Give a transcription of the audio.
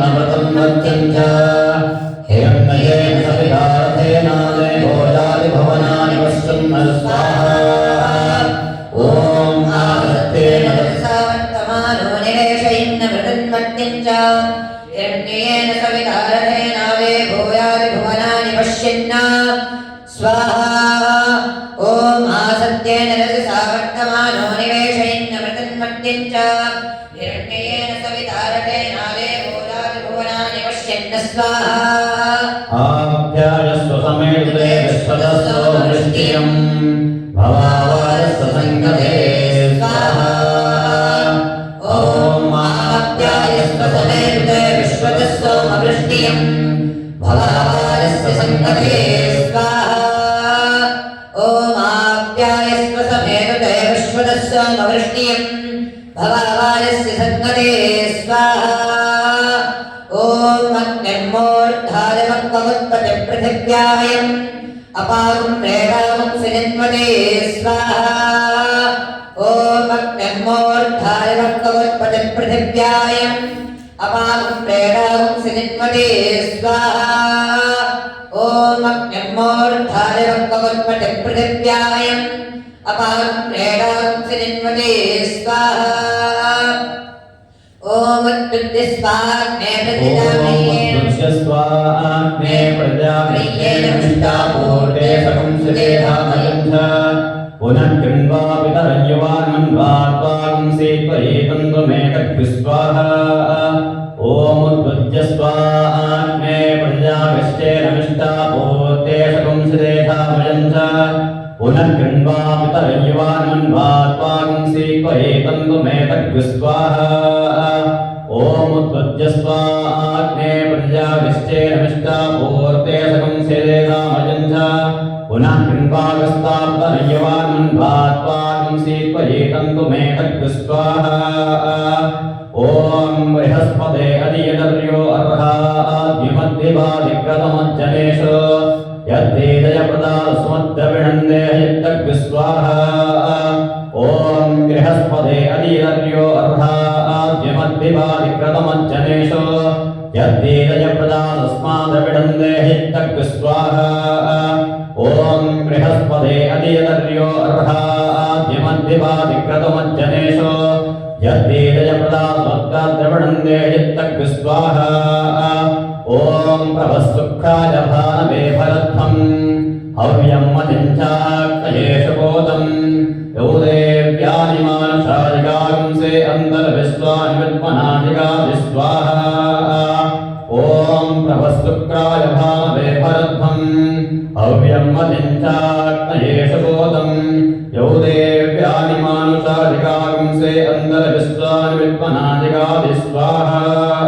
नमृतं मत्यं च हिरण्मयेन सवितारथेनादे भोजादि भवनानि वश्यन् स्वाहा ॐ आगत्येन वर्तमानो निवेशयिन्न मृतं मत्यं च हिरण्मयेन सवितारथेनादे भोजादि भवनानि वश्यन् स्वाहा ॐ आसत्येन रजसा वर्तमानो निवेशयिन्न मृतं मत्यं च हिरण्मयेन सवितारथेनादे भोजादि भवनानि वश्यन् स्वाहा आप्यायस्व समेते विश्वतस्व वृष्टियम् भवावायस्व संगते स्वाहा ॐ आप्यायस्व समेते विश्वतस्व वृष्टियम् भवावायस्व संगते स्वाहा ॐ आप्यायस्व समेते विश्वतस्व वृष्टियम् भवावायस्व संगते स्वाहा ॐ अग्निर्मोर्धारमत्पृथिव्यायम् अपागुं प्रेरागुं सिजन्वते स्वाहा ॐ अग्निर्मोर्धारमत्पृथिव्यायम् अपागुं प्रेरागुं सिजन्वते स्वाहा ॐ अग्निर्मोर्धारमत्पृथिव्यायम् अपागुं प्रेरागुं सिजन्वते स्वाहा ॐ उत्पत्तिस्वाग्ने प्रजापत्येन मिष्टापूर्ते सकं सुदेधामयं च पुनः कृण्वा पितरय्यवान्मन्वात्वागुंसे त्वयेतं त्वमेतद्विस्वाहा ॐ उद्भुज्य स्वाग्ने प्रजापत्येन मिष्टापूर्ते सकं सुदेधामयं च पुनः कृण्वा पितरय्यवान्मन्वात्वागुंसे त्वयेतं त्वमेतद्विस्वाहा ॐ उद्भुज्य स्वाग्ने प्रजापत्येन मिष्टापूर्ते सकं सुदेधामयं च पुनः कृण्वागस्ताप्तनय्यवान्मन्वात्वागुंसे त्वयेतं त्वमेतद्विस्वाहा ॐ बृहस्पते अधियदर्यो अर्हाद्युमद्विवादिक्रतमज्जनेषु यद्वेदयप्रदास्मद्द्रविणन्दे यत्तद्विस्वाहा ॐ बृहस्पते अधियदर्यो अर्हाद्युमद्विवादिक्रतमज्जनेषु यद्वेदयप्रदास्माद्द्रविणन्दे यत्तद्विस्वाहा ॐ बृहस्पते अधियदर्यो अर्हाद्युमद्विवादिक्रतमज्जनेषु यद्वेदयप्रदास्मद्द्रविणन्दे यत्तद्विस्वाहा ॐ प्रभस्सुखाय भानवे भरध्वम् हव्यं मतिञ्चाक्तयेषु बोधम् यो देव्यानिमानशारिकागुंसे अन्तर्विश्वानि विद्मनादिकादिस्वाहा ॐ प्रभस्सुक्राय भानवे भरध्वम् हव्यं मतिञ्चाक्तयेषु बोधम् यो देव्यानिमानशारिकागुंसे अन्तर्विश्वानि विद्मनादिकादिस्वाहा